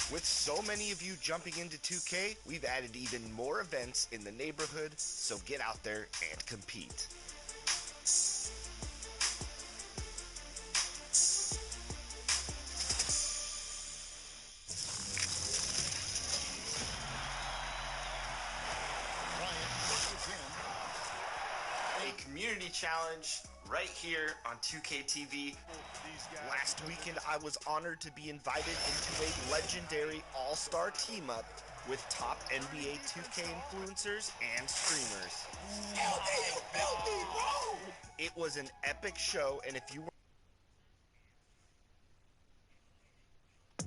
With so many of you jumping into 2K, we've added even more events in the neighborhood, so get out there and compete. A community challenge right here on 2K TV. Last weekend, I was honored to be invited into a legendary all-star team-up with top NBA 2K influencers and streamers. It was an epic show, and if you were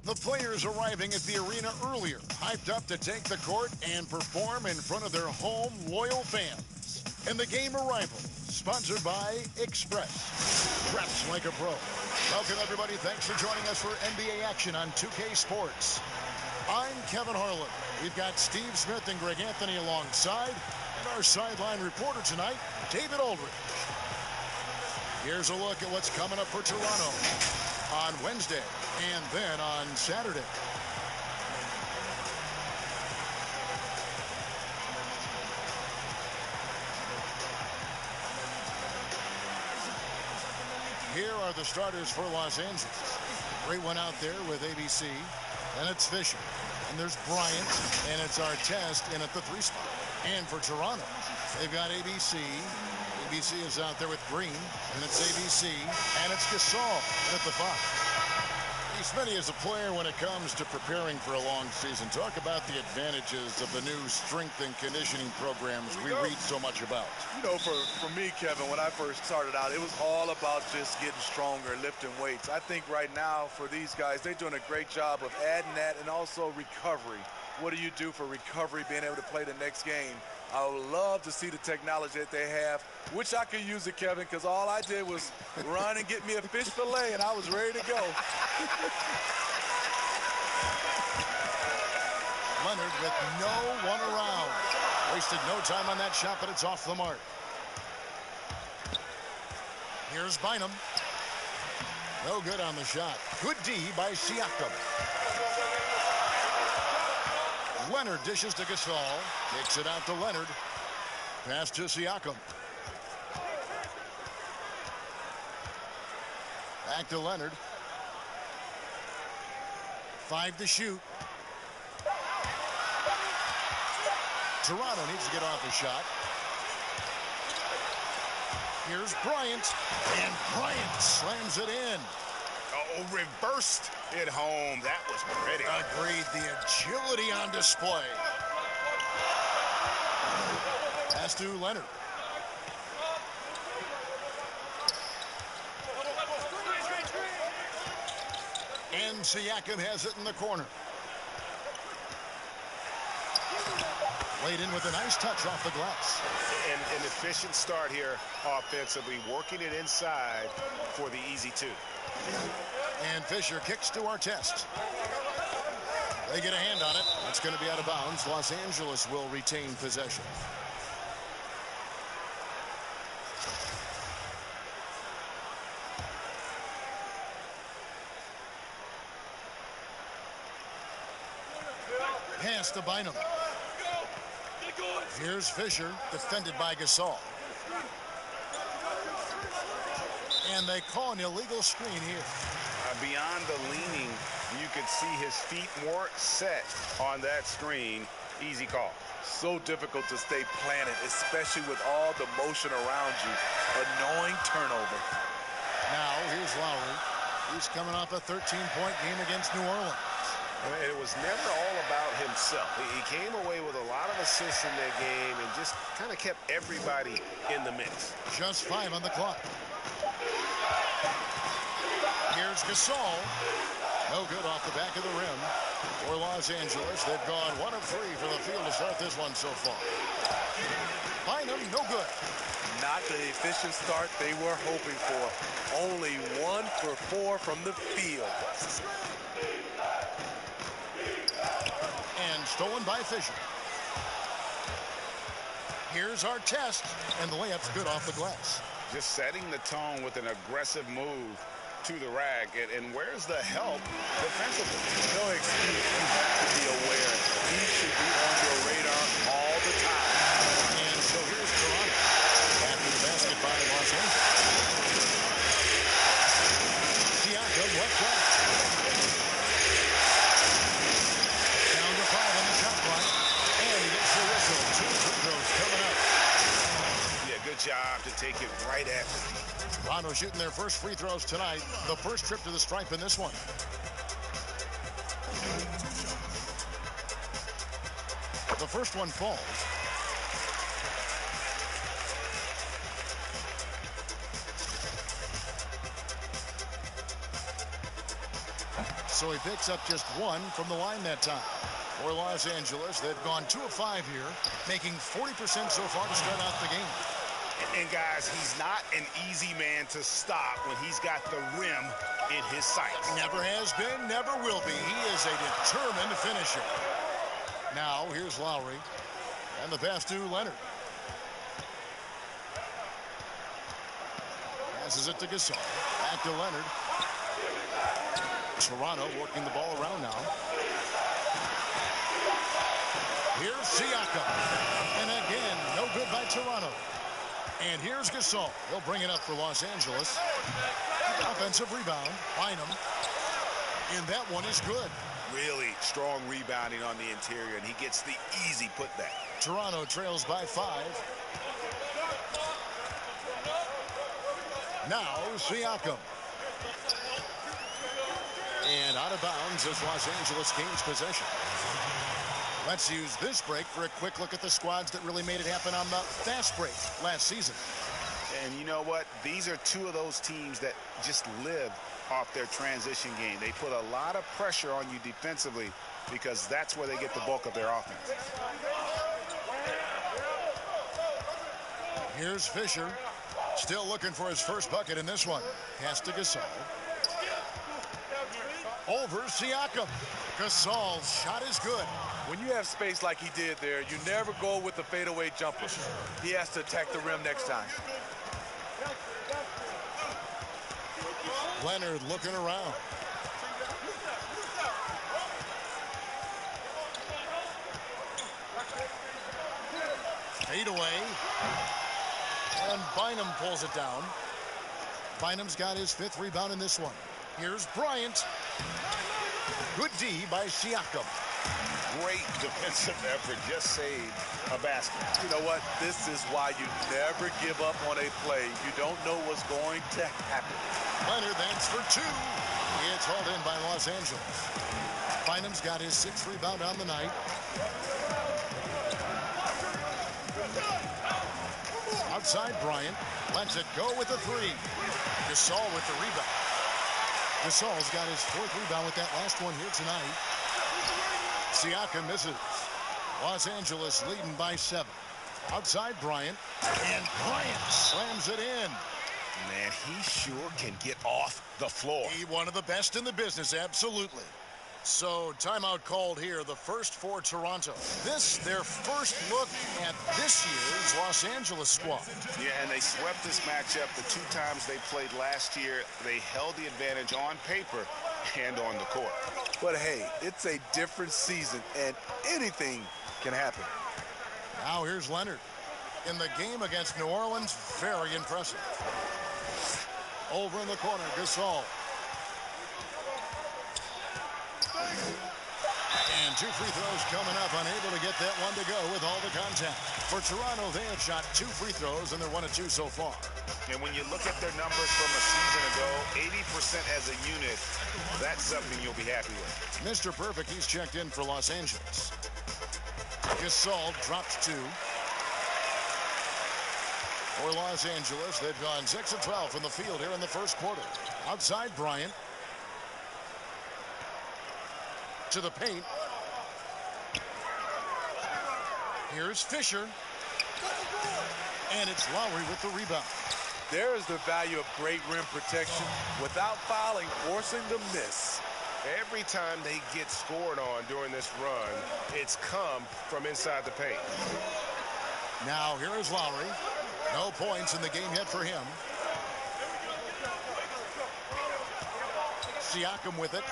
The players arriving at the arena earlier, hyped up to take the court and perform in front of their home loyal fans. And the game arrival, sponsored by Express. Preps like a pro. Welcome, everybody. Thanks for joining us for NBA action on 2K Sports. I'm Kevin Harlan. We've got Steve Smith and Greg Anthony alongside, and our sideline reporter tonight, David Aldridge. Here's a look at what's coming up for Toronto on Wednesday and then on Saturday. Here are the starters for Los Angeles. Great one out there with ABC. And it's Fisher. And there's Bryant. And it's Artest in at the 3 spot. And for Toronto, they've got ABC. ABC is out there with Green. And it's ABC. And it's Gasol at the 5. Smitty, as a player, when it comes to preparing for a long season, talk about the advantages of the new strength and conditioning programs we read so much about. You know, for me, Kevin, when I first started out, it was all about just getting stronger, lifting weights. I think right now for these guys, they're doing a great job of adding that and also recovery. What do you do for recovery, being able to play the next game? I would love to see the technology that they have. Wish I could use it, Kevin, because all I did was run and get me a fish fillet, and I was ready to go. Leonard with no one around. Wasted no time on that shot, but it's off the mark. Here's Bynum. No good on the shot. Good D by Siakam. Leonard dishes to Gasol. Kicks it out to Leonard. Pass to Siakam. Back to Leonard. 5 to shoot. Toronto needs to get off a shot. Here's Bryant. And Bryant slams it in. Oh, reversed it home. That was pretty. Agreed. The agility on display. Pass to Leonard. And Siakam has it in the corner. Laid in with a nice touch off the glass. An efficient start here offensively, working it inside for the easy 2. And Fisher kicks to Artest. They get a hand on it. It's going to be out of bounds. Los Angeles will retain possession. Pass to Bynum. Here's Fisher, defended by Gasol. And they call an illegal screen here. Beyond the leaning, you could see his feet weren't set on that screen. Easy call. So difficult to stay planted, especially with all the motion around you. Annoying turnover. Now, here's Lowry. He's coming off a 13-point game against New Orleans. It was never all about himself. He came away with a lot of assists in that game and just kind of kept everybody in the mix. Just 5 on the clock. Here's Gasol. No good off the back of the rim for Los Angeles. They've gone 1 of 3 for the field to start this one so far. Bynum, no good. Not the efficient start they were hoping for. Only 1 for 4 from the field. And stolen by Fisher. Here's Artest, and the layup's good off the glass. Just setting the tone with an aggressive move to the rag. And where's the help defensively? No excuse. You have to be aware. He should be on your radar all the time. And so here's Toronto after the basket by Los Angeles. Siakam left side. Down to 5 on the shot clock. And he gets the whistle. 2 free throws coming up. Yeah, good job to take it right at them. Toronto shooting their first free throws tonight. The first trip to the stripe in this one. The first one falls. So he picks up just 1 from the line that time. For Los Angeles, they've gone 2 of 5 here, making 40% so far to start out the game. And guys, he's not an easy man to stop when he's got the rim in his sights. Never has been, never will be. He is a determined finisher. Now, here's Lowry. And the pass to Leonard. Passes it to Gasol. Back to Leonard. Toronto working the ball around now. Here's Siakam. And again, no good by Toronto. And here's Gasol. He'll bring it up for Los Angeles. Offensive rebound. Bynum. And that one is good. Really strong rebounding on the interior, and he gets the easy putback. Toronto trails by 5. Now Siakam. And out of bounds as Los Angeles gains possession. Let's use this break for a quick look at the squads that really made it happen on the fast break last season. And you know what? These are 2 of those teams that just live off their transition game. They put a lot of pressure on you defensively because that's where they get the bulk of their offense. Here's Fisher. Still looking for his first bucket in this one. Pass to Gasol. Over Siakam. Gasol's shot is good. When you have space like he did there, you never go with the fadeaway jumper. He has to attack the rim next time. Leonard looking around. Fade away. And Bynum pulls it down. Bynum's got his 5th rebound in this one. Here's Bryant. Good D by Siakam. Great defensive effort. Just saved a basket. You know what? This is why you never give up on a play. You don't know what's going to happen. Leonard, that's for 2. It's hauled in by Los Angeles. Bynum's got his 6th rebound on the night. Outside Bryant. Lets it go with the 3. Gasol with the rebound. Gasol's got his 4th rebound with that last one here tonight. Siakam misses. Los Angeles leading by 7. Outside Bryant. And Bryant slams it in. Man, he sure can get off the floor. He one of the best in the business, absolutely. So, timeout called here, the first for Toronto. This, their first look at this year's Los Angeles squad. Yeah, and they swept this matchup the 2 times they played last year. They held the advantage on paper and on the court. But hey, it's a different season, and anything can happen. Now here's Leonard. In the game against New Orleans, very impressive. Over in the corner, Gasol. And 2 free throws coming up, unable to get that one to go with all the contact. For Toronto, they have shot 2 free throws, and they're 1 of 2 so far. And when you look at their numbers from a season ago, 80% as a unit, that's something you'll be happy with. Mr. Perfect, he's checked in for Los Angeles. Gasol dropped 2. For Los Angeles, they've gone 6 of 12 from the field here in the first quarter. Outside Bryant. To the paint. Here's Fisher. And it's Lowry with the rebound. There is the value of great rim protection without fouling, forcing the miss. Every time they get scored on during this run, it's come from inside the paint. Now here is Lowry. No points in the game yet for him. Siakam with it.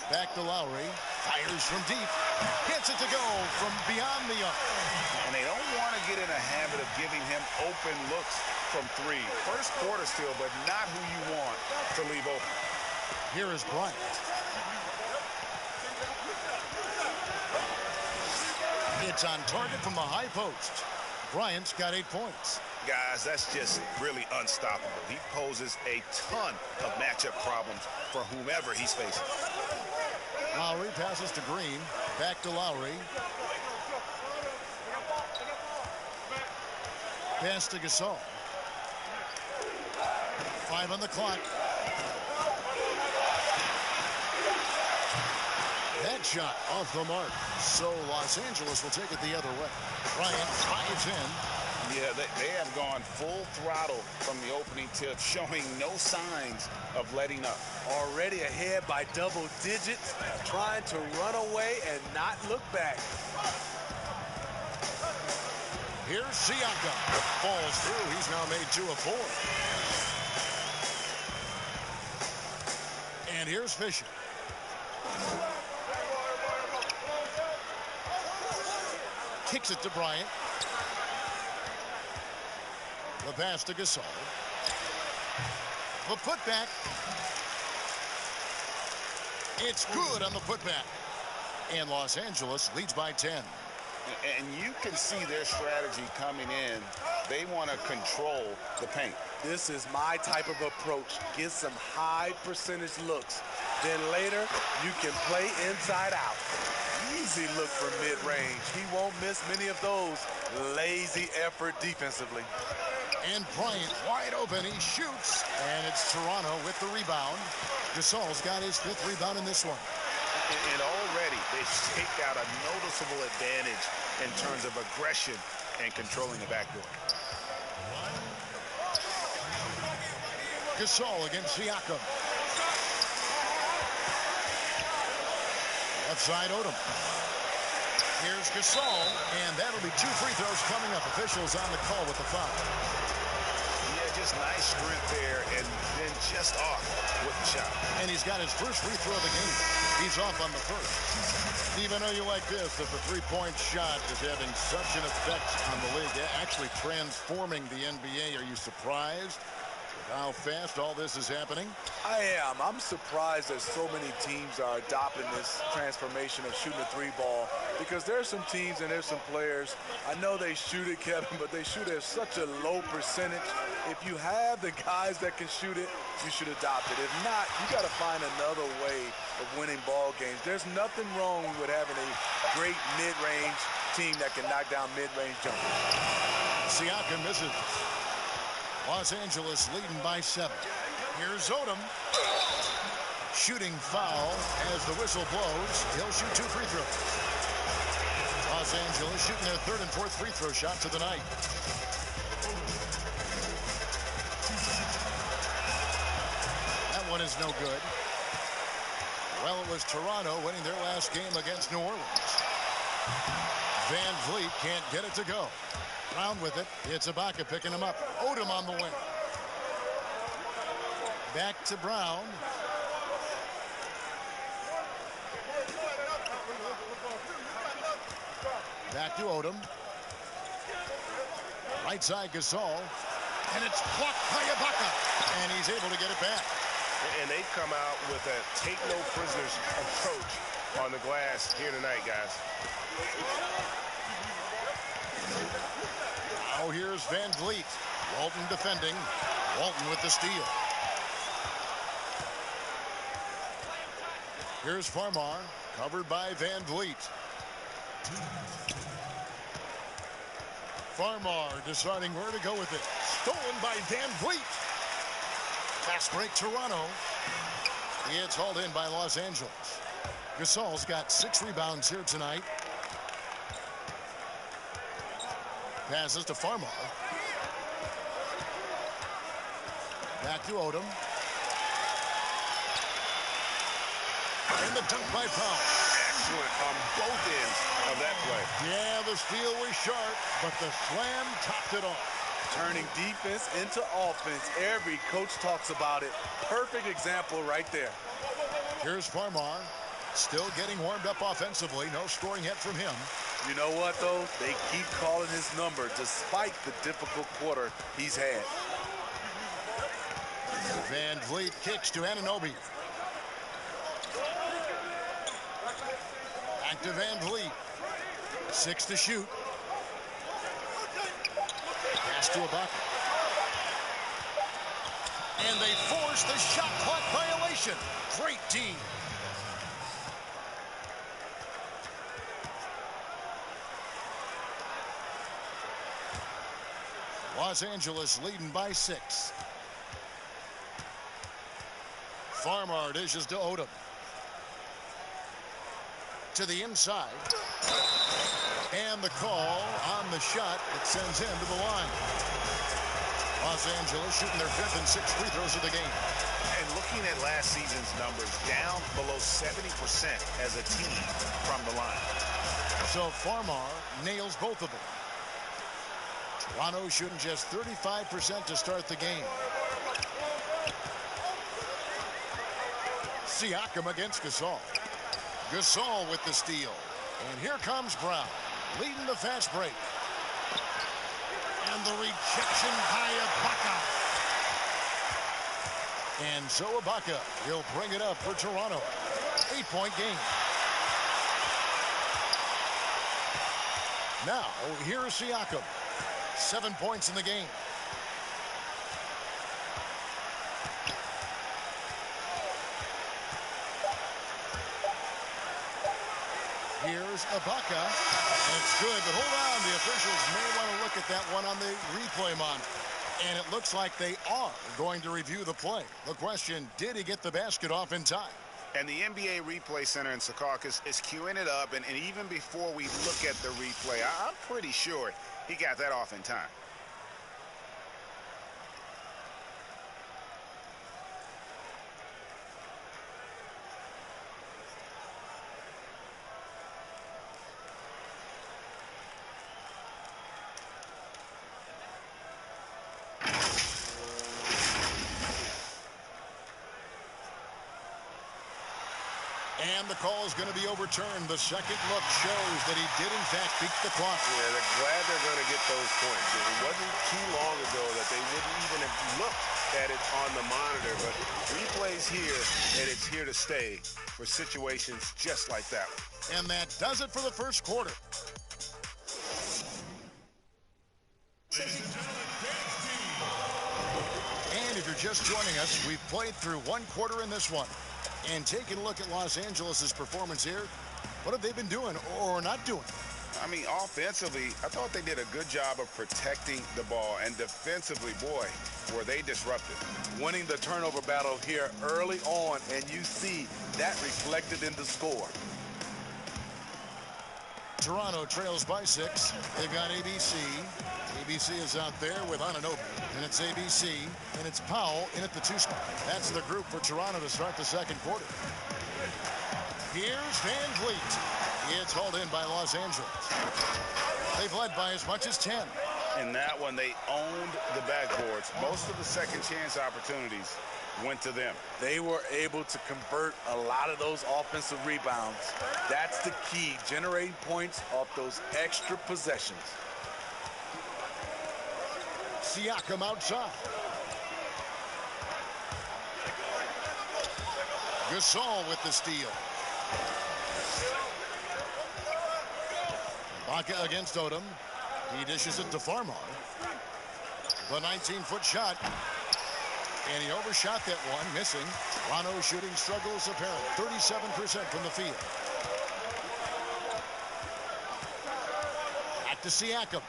Back to Lowry. Fires from deep. Gets it to go from beyond the arc. And they don't want to get in a habit of giving him open looks from three. First quarter still, but not who you want to leave open. Here is Bryant. It's on target from the high post. Bryant's got 8 points. Guys, that's just really unstoppable. He poses a ton of matchup problems for whomever he's facing. Lowry passes to Green. Back to Lowry. Pass to Gasol. 5 on the clock. That shot off the mark. So Los Angeles will take it the other way. Bryant drives in. Yeah, they have gone full throttle from the opening tip, showing no signs of letting up. Already ahead by double digits, trying to run away and not look back. Here's Siakam. Falls through. He's now made 2 of 4. And here's Fisher. Kicks it to Bryant. The pass to Gasol. The putback. It's good on the putback. And Los Angeles leads by 10. And you can see their strategy coming in. They want to control the paint. This is my type of approach. Get some high percentage looks. Then later, you can play inside out. Easy look for mid-range. He won't miss many of those. Lazy effort defensively. And Bryant wide open. He shoots. And it's Toronto with the rebound. Gasol's got his 5th rebound in this one. And already they've staked out a noticeable advantage in terms of aggression and controlling the backcourt. Gasol against Siakam. Left side Odom. Here's Gasol, and that'll be 2 free throws coming up. Officials on the call with the foul. Yeah, just nice strength there, and then just off with the shot. And he's got his first free throw of the game. He's off on the first. Steve, I know you like this, that the three-point shot is having such an effect on the league, actually transforming the NBA. Are you surprised with how fast all this is happening? I am. I'm surprised that so many teams are adopting this transformation of shooting a 3-ball, because there's some teams and there's some players, I know they shoot it, Kevin, but they shoot at such a low percentage. If you have the guys that can shoot it, you should adopt it. If not, you got to find another way of winning ball games. There's nothing wrong with having a great mid-range team that can knock down mid-range jumpers. Siakam misses. Los Angeles leading by 7. Here's Odom. Shooting foul as the whistle blows. He'll shoot 2 free throws. Los Angeles shooting their 3rd and 4th free throw shots of the night. That one is no good. Well, it was Toronto winning their last game against New Orleans. Van Vliet can't get it to go. Brown with it. It's Ibaka picking him up. Odom on the wing. Back to Brown. Back to Odom. Right side Gasol. And it's blocked by Ibaka. And he's able to get it back. And they've come out with a take no prisoners approach on the glass here tonight, guys. Now here's Van Vliet. Walton defending. Walton with the steal. Here's Farmar, covered by Van Vliet. Farmar deciding where to go with it. Stolen by Van Vliet. Fast break Toronto. It's hauled in by Los Angeles. Gasol's got 6 rebounds here tonight. Passes to Farmar. Back to Odom. And the dunk by Powell. Excellent on both ends of that play. Yeah, the steal was sharp, but the slam topped it off. Turning defense into offense. Every coach talks about it. Perfect example right there. Here's Farmar, still getting warmed up offensively. No scoring yet from him. You know what, though? They keep calling his number despite the difficult quarter he's had. Van Vliet kicks to Anunoby. Back to Van Vliet. 6 to shoot. Pass to Ibaka. And they force the shot clock violation. Great team. Los Angeles leading by 6. Farmar dishes to Odom. To the inside. And the call on the shot that sends him to the line. Los Angeles shooting their 5th and 6th free throws of the game. And looking at last season's numbers, down below 70% as a team from the line. So Farmar nails both of them. Toronto shooting just 35% to start the game. Siakam against Gasol. Gasol with the steal. And here comes Brown, leading the fast break. And the rejection by Ibaka. And so Ibaka, he'll bring it up for Toronto. 8-point game. Now, here's Siakam. 7 points in the game. Here's Ibaka, and it's good, but hold on. The officials may want to look at that one on the replay monitor. And it looks like they are going to review the play. The question, did he get the basket off in time? And the NBA Replay Center in Secaucus is queuing it up, and even before we look at the replay, I'm pretty sure he got that off in time. And the call is going to be overturned. The second look shows that he did, in fact, beat the clock. Yeah, they're glad they're going to get those points. It wasn't too long ago that they wouldn't even have looked at it on the monitor. But replay's here, and it's here to stay for situations just like that one. And that does it for the first quarter. And if you're just joining us, we've played through one quarter in this one. And taking a look at Los Angeles' performance here, what have they been doing or not doing? I mean, offensively, I thought they did a good job of protecting the ball. And defensively, boy, were they disruptive. Winning the turnover battle here early on, and you see that reflected in the score. Toronto trails by 6. They've got ABC. ABC is out there with Anunoby. And it's ABC. And it's Powell in at the 2 spot. That's the group for Toronto to start the second quarter. Here's Van Vliet. It's hauled in by Los Angeles. They've led by as much as 10. In that one, they owned the backboards. Most of the second chance opportunities went to them. They were able to convert a lot of those offensive rebounds. That's the key, generating points off those extra possessions. Siakam outside. Gasol with the steal. Ibaka against Odom. He dishes it to Farmar. The 19-foot shot. And he overshot that one, missing. Toronto's shooting struggles apparent. 37% from the field. Back to Siakam.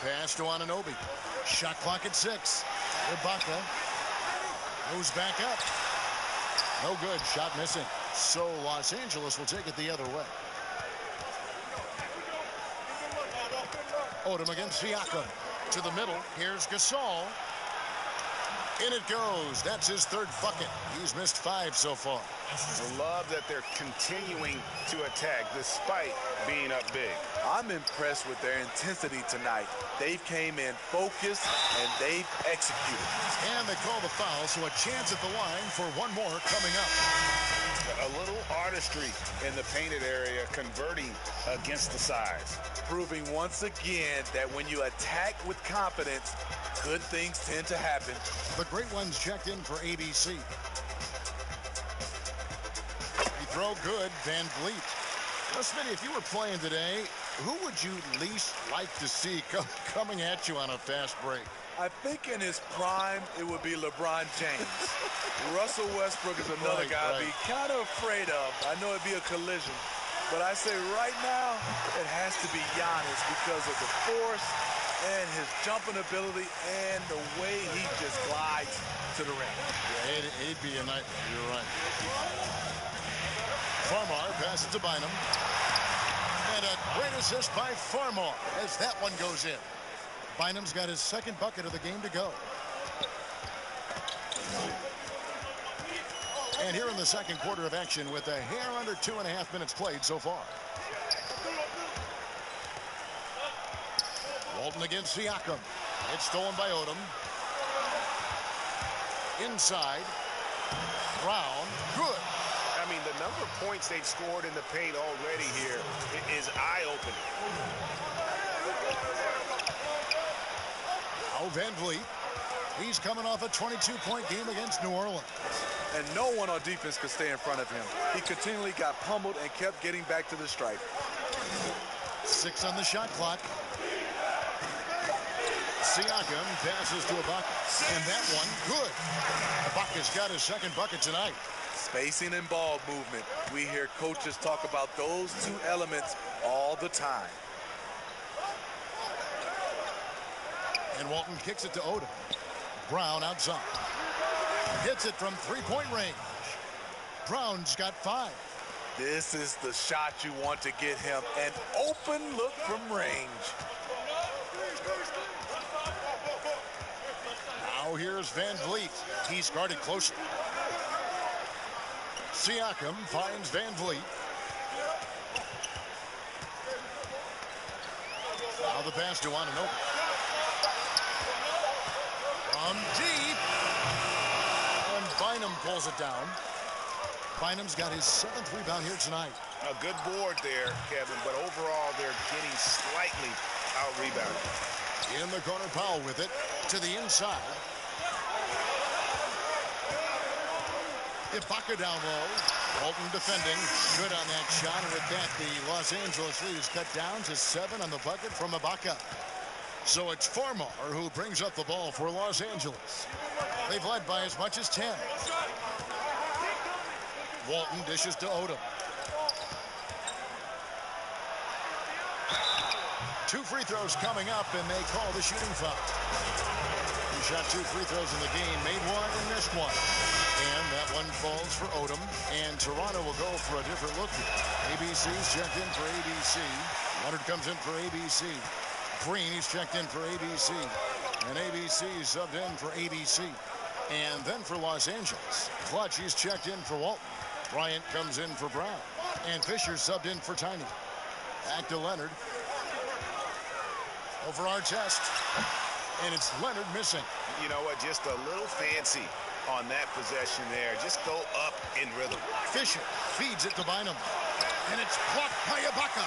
Pass to Anunoby. Shot clock at 6. Ibaka moves back up. No good. Shot missing. So Los Angeles will take it the other way. Odom against Siakam. To the middle. Here's Gasol. In it goes. That's his third bucket. He's missed 5 so far. I love that they're continuing to attack despite being up big. I'm impressed with their intensity tonight. They've came in focused and they've executed. And they call the foul, so a chance at the line for one more coming up. A little artistry in the painted area, converting against the size. Proving once again that when you attack with confidence, good things tend to happen. The great ones checked in for ABC. Throw good, Van Vliet. Now, Smitty, if you were playing today, who would you least like to see coming at you on a fast break? I think in his prime, it would be LeBron James. Russell Westbrook is another guy I'd be kind of afraid of. I know it'd be a collision. But I say right now, it has to be Giannis because of the force and his jumping ability and the way he just glides to the rim. Yeah, it'd be a nightmare. You're right. Farmar passes to Bynum. And a great assist by Farmar as that one goes in. Bynum's got his second bucket of the game to go. And here in the second quarter of action with a hair under 2.5 minutes played so far. Walton against Siakam. It's stolen by Odom. Inside. Brown. Good. I mean, the number of points they've scored in the paint already here is eye-opening. Now Van Vliet. He's coming off a 22-point game against New Orleans. And no one on defense could stay in front of him. He continually got pummeled and kept getting back to the stripe. 6 on the shot clock. Siakam passes to Ibaka. And that one, good. Ibaka's got his second bucket tonight. Spacing and ball movement. We hear coaches talk about those two elements all the time. And Walton kicks it to Odom. Brown outside. Hits it from three-point range. Brown's got 5. This is the shot you want to get him. An open look from range. Now here's Van Vliet. He's guarded closely. Siakam finds Van Vliet. Now the pass to Anunoby. From deep. And Bynum pulls it down. Bynum's got his 7th rebound here tonight. A good board there, Kevin, but overall they're getting slightly out-rebounded. In the corner, Powell with it to the inside. Ibaka down low. Walton defending. Good on that shot. And with that, the Los Angeles lead is cut down to 7 on the bucket from Ibaka. So it's Farmar who brings up the ball for Los Angeles. They've led by as much as 10. Walton dishes to Odom. 2 free throws coming up, and they call the shooting foul. He shot 2 free throws in the game, made 1 and missed 1. And that one falls for Odom, and Toronto will go for a different look here. ABC's checked in for ABC. Leonard comes in for ABC. Green, he's checked in for ABC. And ABC is subbed in for ABC. And then for Los Angeles, Clutch, he's checked in for Walton. Bryant comes in for Brown. And Fisher subbed in for Tiny. Back to Leonard. Over our test. And it's Leonard missing. You know what? Just a little fancy on that possession there. Just go up in rhythm. Fisher feeds it to Bynum. And it's blocked by Ibaka.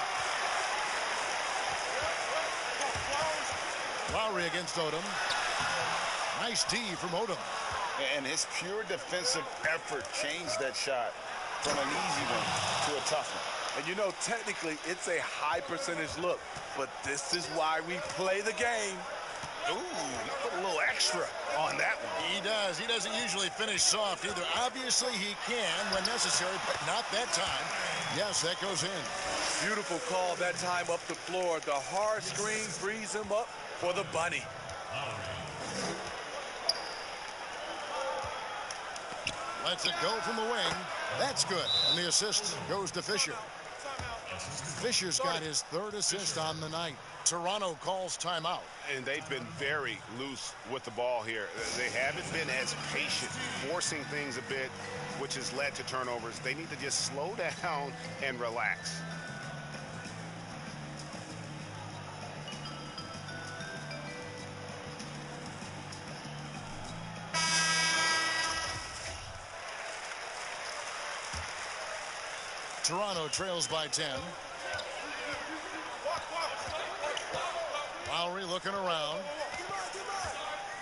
Lowry against Odom. Nice D from Odom. And his pure defensive effort changed that shot from an easy one to a tough one. And you know, technically, it's a high percentage look, but this is why we play the game. Ooh, he put a little extra on that one. He does. He doesn't usually finish soft either. Obviously, he can when necessary, but not that time. Yes, that goes in. Beautiful call that time up the floor. The hard screen frees him up for the bunny. Lets it go from the wing. That's good. And the assist goes to Fisher. Fisher's got his third assist on the night. Toronto calls timeout. And they've been very loose with the ball here. They haven't been as patient, forcing things a bit, which has led to turnovers. They need to just slow down and relax. Toronto trails by 10. Lowry looking around.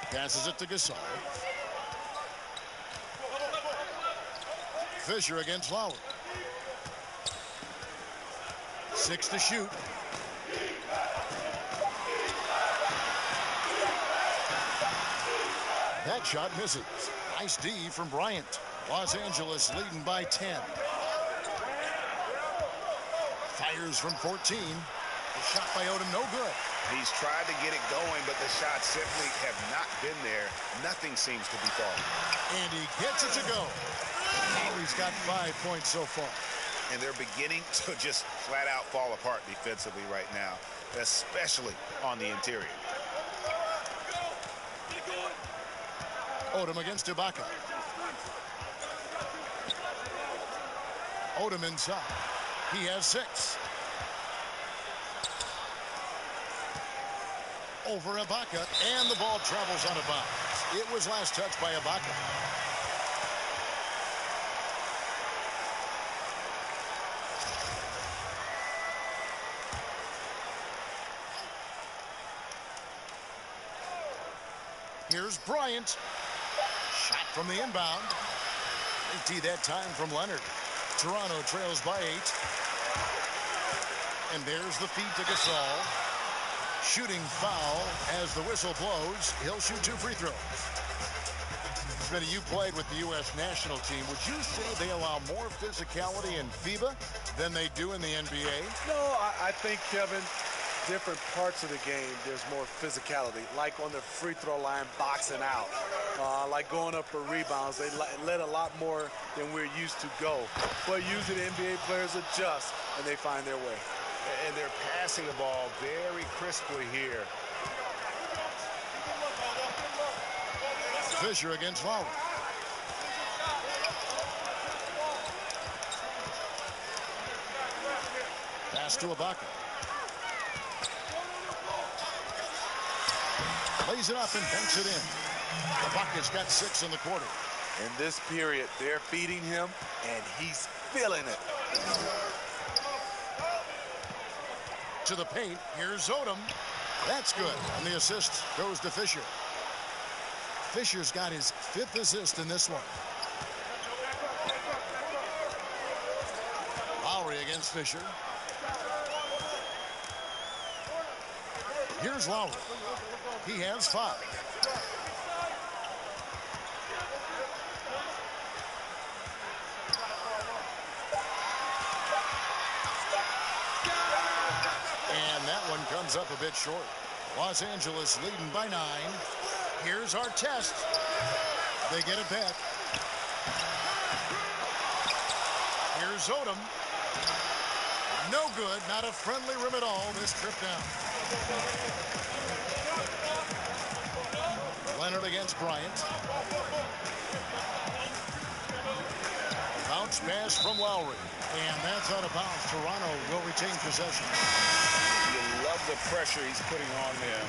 Passes it to Gasol. Fisher against Lowry. 6 to shoot. That shot misses. Nice D from Bryant. Los Angeles leading by 10. Fires from 14. A shot by Odom, no good. He's tried to get it going, but the shots simply have not been there. Nothing seems to be falling. And he gets it to go. Lowry's got 5 points so far. And they're beginning to just flat out fall apart defensively right now, especially on the interior. Odom against Ibaka. Odom inside. He has 6. Over Ibaka, and the ball travels out of bounds. It was last touched by Ibaka. Here's Bryant. Shot from the inbound. They tee that time from Leonard. Toronto trails by 8. And there's the feed to Gasol. Shooting foul as the whistle blows. He'll shoot 2 free throws. Smitty, you played with the U.S. national team. Would you say they allow more physicality in FIBA than they do in the NBA? No, I think, Kevin, different parts of the game, there's more physicality. Like on the free throw line, boxing out. Like going up for rebounds, they let a lot more than we're used to go. But usually the NBA players adjust, and they find their way. And they're passing the ball very crisply here. Fisher against Lowry. Pass to Ibaka. Lays it up and banks it in. Ibaka's got 6 in the quarter. In this period, they're feeding him, and he's feeling it. To the paint. Here's Odom. That's good. And the assist goes to Fisher. Fisher's got his 5th assist in this one. Lowry against Fisher. Here's Lowry. He has 5. And that one comes up a bit short. Los Angeles leading by 9. Here's Artest. They get it back. Here's Odom. No good. Not a friendly rim at all this trip down. Leonard against Bryant. Bounce pass from Lowry. And that's out of bounds. Toronto will retain possession. You love the pressure he's putting on them.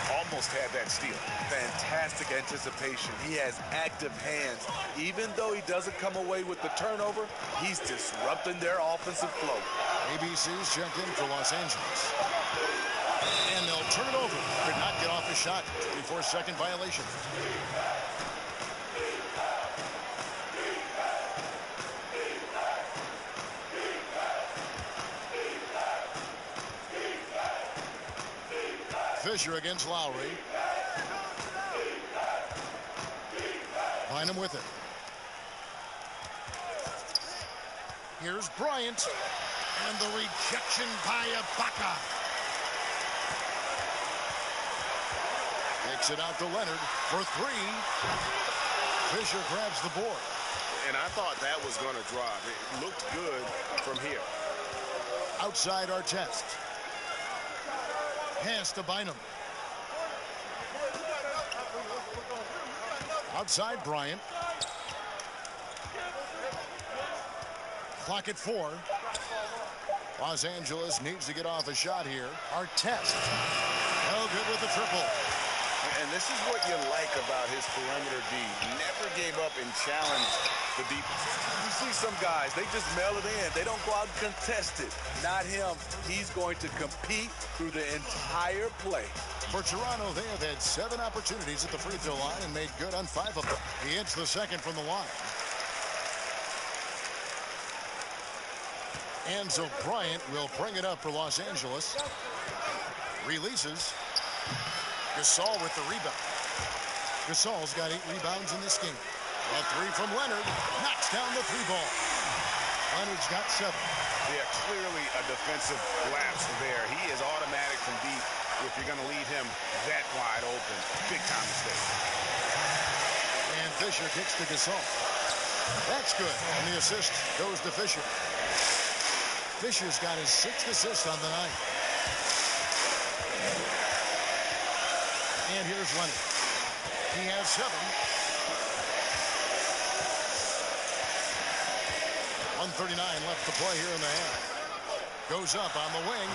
Almost had that steal. Fantastic anticipation. He has active hands. Even though he doesn't come away with the turnover, he's disrupting their offensive flow. ABC's checked in for Los Angeles. And they'll turn it over. Could not get off the shot before second violation. Fisher against Lowry. Find him with it. Here's Bryant. And the rejection by Ibaka. Takes it out to Leonard for 3. Fisher grabs the board. And I thought that was going to drop. It looked good from here. Outside Artest. Pass to Bynum. Outside Bryant. Clock at 4. Los Angeles needs to get off a shot here. Artest. No good with the triple. And this is what you like about his perimeter D. He never gave up and challenged the defense. You see some guys, they just mail it in. They don't go out and contest it. Not him. He's going to compete through the entire play. For Toronto, they have had 7 opportunities at the free throw line and made good on 5 of them. He hits the second from the line. And so Bryant will bring it up for Los Angeles. Releases. Gasol with the rebound. Gasol's got 8 rebounds in this game. A 3 from Leonard. Knocks down the 3 ball. Leonard's got 7. Yeah, clearly a defensive lapse there. He is automatic from deep if you're going to leave him that wide open. Big time mistake. And Fisher kicks to Gasol. That's good. And the assist goes to Fisher. Fisher's got his 6th assist on the night. And here's Leonard. He has 7. 1:39 left to play here in the half. Goes up on the wing.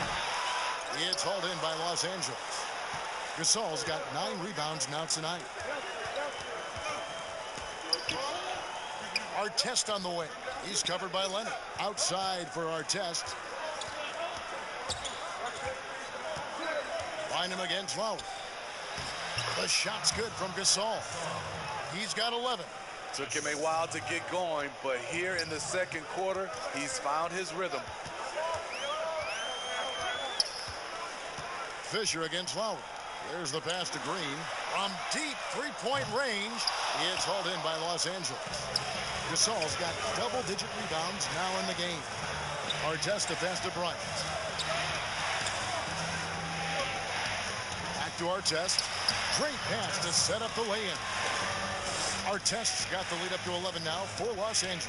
It's hauled in by Los Angeles. Gasol's got 9 rebounds now tonight. Artest on the wing. He's covered by Leonard. Outside for Artest. Find him against Lowry. The shot's good from Gasol. He's got 11. Took him a while to get going, but here in the second quarter, he's found his rhythm. Fisher against Lowry. There's the pass to Green. From deep three-point range, it's hauled in by Los Angeles. Gasol's got double-digit rebounds now in the game. Artest to pass to Bryant. Back to Artest. Great pass to set up the lay-in. Artest's got the lead up to 11 now for Los Angeles.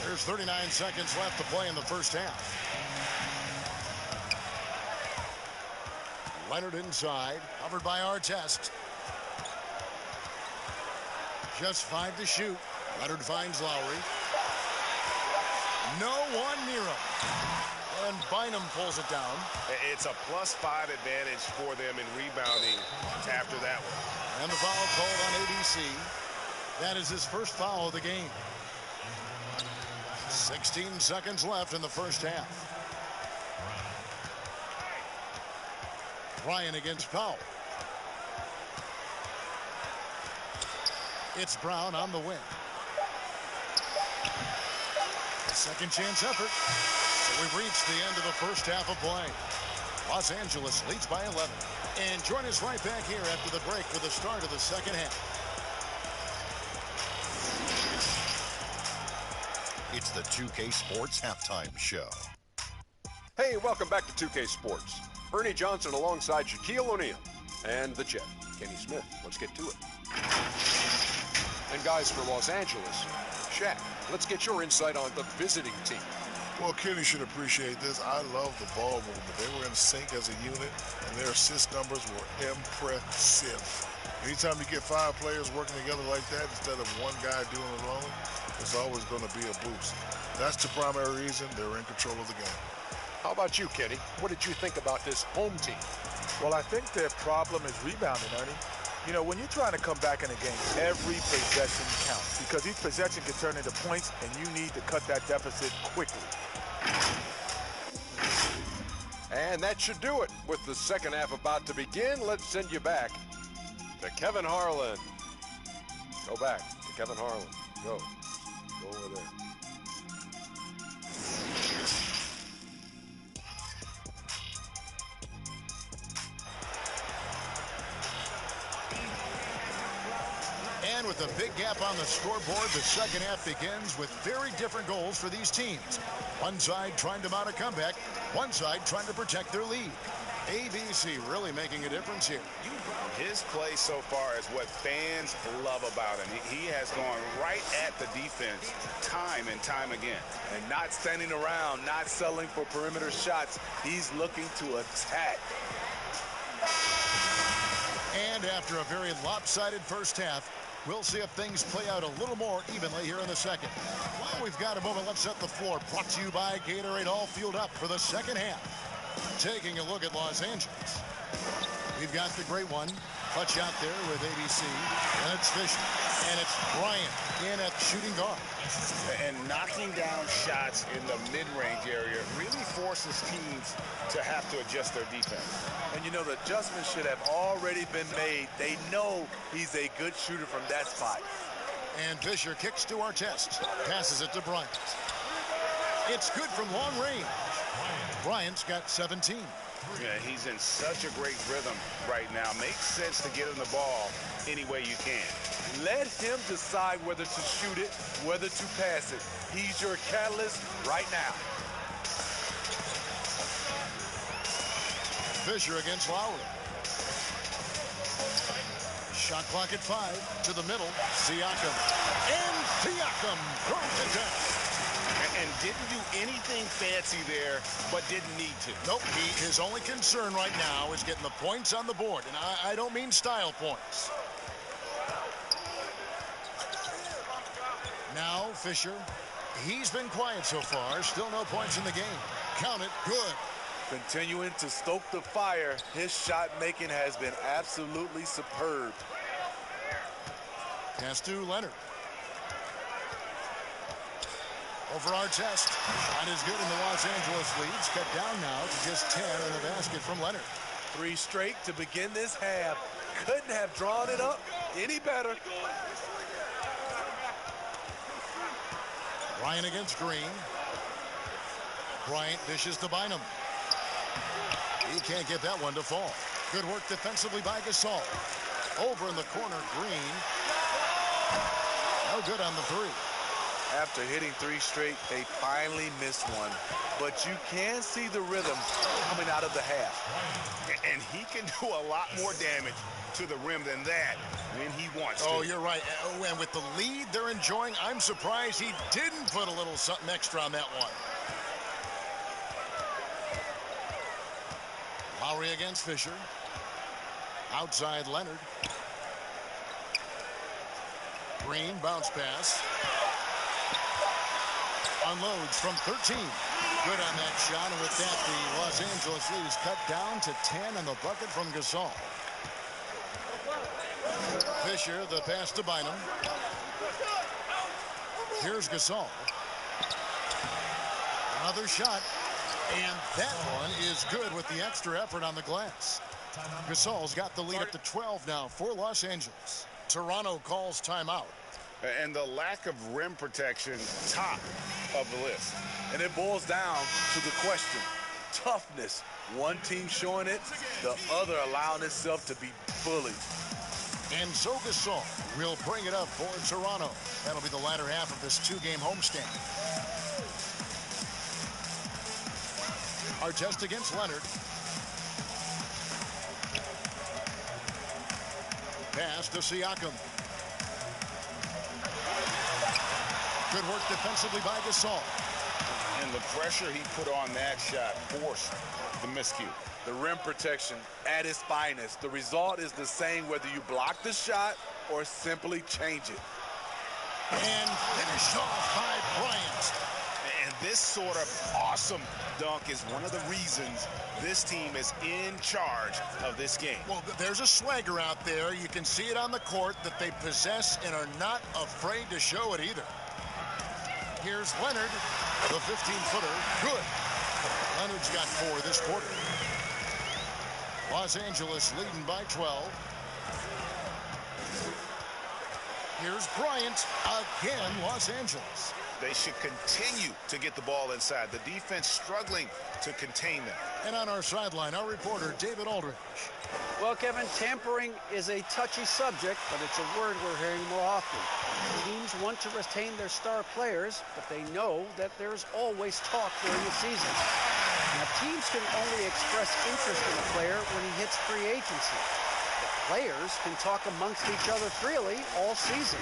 There's 39 seconds left to play in the first half. Leonard inside, covered by Artest. Just 5 to shoot. Leonard finds Lowry. No one near him. And Bynum pulls it down. It's a +5 advantage for them in rebounding after that one. And the foul called on ABC. That is his first foul of the game. 16 seconds left in the first half. Ryan against Powell. It's Brown on the wing. A second chance effort. So we've reached the end of the first half of play. Los Angeles leads by 11. And join us right back here after the break for the start of the second half. It's the 2K Sports Halftime Show. Hey, welcome back to 2K Sports. Ernie Johnson alongside Shaquille O'Neal and the Jet, Kenny Smith. Let's get to it. And guys, for Los Angeles, Shaq, let's get your insight on the visiting team. Well, Kenny should appreciate this. I love the ball movement. They were in sync as a unit, and their assist numbers were impressive. Anytime you get 5 players working together like that instead of one guy doing it alone, it's always going to be a boost. That's the primary reason they're in control of the game. How about you, Kenny? What did you think about this home team? Well, I think their problem is rebounding, Ernie. You know, when you're trying to come back in a game, every possession counts because each possession can turn into points, and you need to cut that deficit quickly. And that should do it. With the second half about to begin, let's send you back to Kevin Harlan. Go back to Kevin Harlan. Go over there. And with a big gap on the scoreboard, the second half begins with very different goals for these teams. One side trying to mount a comeback, one side trying to protect their lead. ABC really making a difference here. His play so far is what fans love about him. He has gone right at the defense time and time again. And not standing around, not settling for perimeter shots. He's looking to attack. And after a very lopsided first half, we'll see if things play out a little more evenly here in the second. While we've got a moment, let's set the floor. Brought to you by Gatorade, all fueled up for the second half. Taking a look at Los Angeles. We've got the great one, Clutch out there with ABC, and it's Fisher, and it's Bryant in at shooting guard. And knocking down shots in the mid-range area really forces teams to have to adjust their defense. And you know, the adjustments should have already been made. They know he's a good shooter from that spot. And Fisher kicks to our test, passes it to Bryant. It's good from long range. Bryant's got 17. Yeah, he's in such a great rhythm right now. Makes sense to get him the ball any way you can. Let him decide whether to shoot it, whether to pass it. He's your catalyst right now. Fisher against Lowry. Shot clock at 5 to the middle. Siakam. And Siakam throws it down. And didn't do anything fancy there, but didn't need to. Nope, his only concern right now is getting the points on the board. And I don't mean style points. Now, Fisher, he's been quiet so far. Still no points in the game. Count it, good. Continuing to stoke the fire, his shot making has been absolutely superb. Pass to Leonard. Over our test. Shot is good, and the Los Angeles leads cut down now to just 10 in the basket from Leonard. 3 straight to begin this half. Couldn't have drawn it up any better. Bryant against Green. Bryant dishes to Bynum. He can't get that one to fall. Good work defensively by Gasol. Over in the corner, Green. No good on the 3. After hitting 3 straight, they finally missed one. But you can see the rhythm coming out of the half. And he can do a lot more damage to the rim than that when he wants to. Oh, you're right. And with the lead they're enjoying, I'm surprised he didn't put a little something extra on that one. Lowry against Fisher. Outside Leonard. Green, bounce pass. Unloads from 13. Good on that shot, and with that, the Los Angeles lead is cut down to 10 on the bucket from Gasol. Fisher, the pass to Bynum. Here's Gasol. Another shot, and that one is good with the extra effort on the glass. Gasol's got the lead up to 12 now for Los Angeles. Toronto calls timeout. And the lack of rim protection, top of the list. And it boils down to the question, toughness. One team showing it, the other allowing itself to be bullied. And so Gasol will bring it up for Toronto. That'll be the latter half of this 2-game homestand. Our test against Leonard. Pass to Siakam. Good work defensively by Gasol. And the pressure he put on that shot forced the miscue. The rim protection at its finest. The result is the same whether you block the shot or simply change it. And finished off by Bryant. And this sort of awesome dunk is one of the reasons this team is in charge of this game. Well, there's a swagger out there. You can see it on the court that they possess and are not afraid to show it either. Here's Leonard, the 15-footer. Good. Leonard's got 4 this quarter. Los Angeles leading by 12. Here's Bryant again, Los Angeles. They should continue to get the ball inside. The defense struggling to contain them. And on our sideline, our reporter, David Aldridge. Well, Kevin, tampering is a touchy subject, but it's a word we're hearing more often. Teams want to retain their star players, but they know that there's always talk during the season. Now, teams can only express interest in a player when he hits free agency. But players can talk amongst each other freely all season.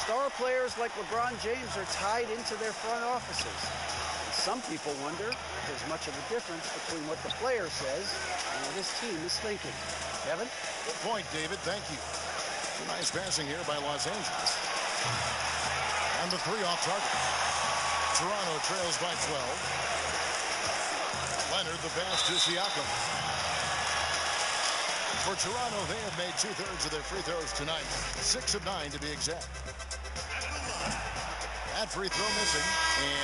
Star players like LeBron James are tied into their front offices. And some people wonder if there's much of a difference between what the player says and what his team is thinking. Kevin? Good point, David. Thank you. Nice passing here by Los Angeles. And the three off target. Toronto trails by 12. Leonard, the pass to Siakam. For Toronto, they have made 2/3 of their free throws tonight. 6 of 9 to be exact. That free throw missing.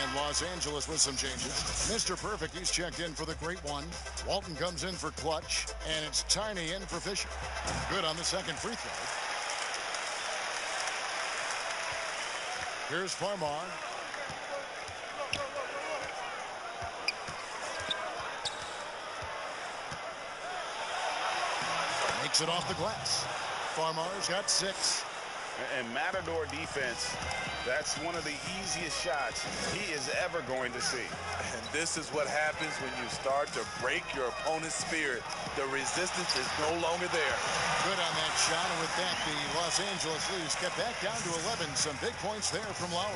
And Los Angeles with some changes. Mr. Perfect, he's checked in for the great one. Walton comes in for clutch. And it's Tiny in for Fisher. Good on the second free throw. Here's Farmar. Makes it off the glass. Farmar's got 6. And Matador defense, that's one of the easiest shots he is ever going to see. And this is what happens when you start to break your opponent's spirit. The resistance is no longer there. Good on that shot, and with that, the Los Angeles leads get back down to 11. Some big points there from Lowry.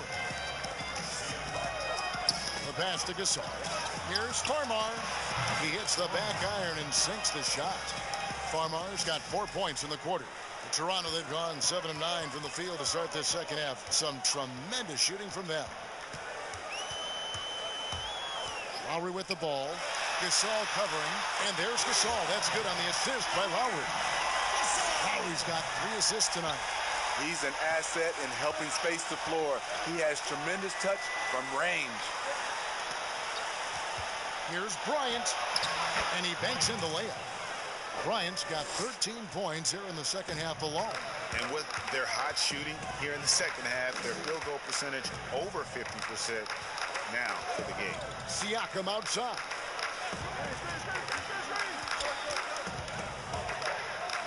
The pass to Gasol. Here's Farmar. He hits the back iron and sinks the shot. Farmar's got 4 points in the quarter. Toronto, they've gone 7 of 9 from the field to start this second half. Some tremendous shooting from them. Lowry with the ball. Gasol covering. And there's Gasol. That's good on the assist by Lowry. Lowry's got 3 assists tonight. He's an asset in helping space the floor. He has tremendous touch from range. Here's Bryant. And he banks in the layup. Bryant's got 13 points here in the second half alone. And with their hot shooting here in the second half, their field goal percentage over 50% now for the game. Siakam outside.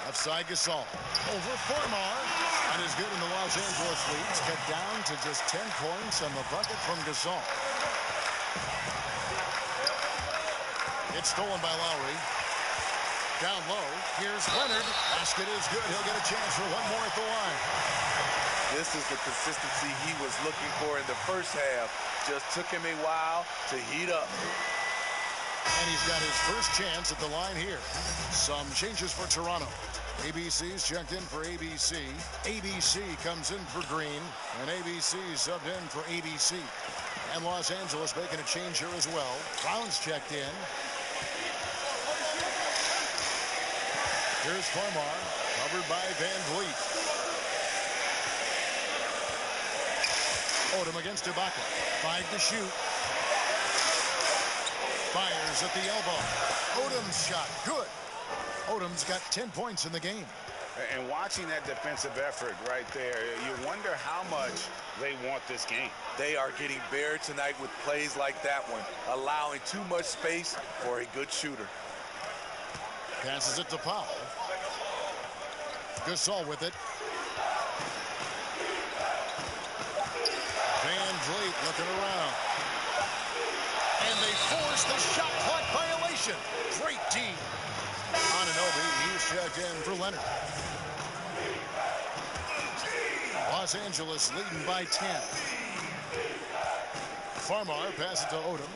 Left side Gasol. Over Farmar. Not as good in the Los Angeles leads. Cut down to just 10 points on the bucket from Gasol. It's stolen by Lowry. Down low, here's Leonard. Basket is good. He'll get a chance for one more at the line. This is the consistency he was looking for in the first half. Just took him a while to heat up. And he's got his first chance at the line here. Some changes for Toronto. ABC's checked in for ABC. ABC comes in for Green. And ABC subbed in for ABC. And Los Angeles making a change here as well. Brown's checked in. Here's Farmar, covered by Van Vliet. Odom against Ibaka. 5 to shoot. Fires at the elbow. Odom's shot, good. Odom's got 10 points in the game. And watching that defensive effort right there, you wonder how much they want this game. They are getting buried tonight with plays like that one, allowing too much space for a good shooter. Passes it to Powell. Gasol with it. Van Vliet looking around. And they force the shot clock violation. Great D. Anunoby, he's checked in for Leonard. Los Angeles leading by 10. Farmar passes it to Odom.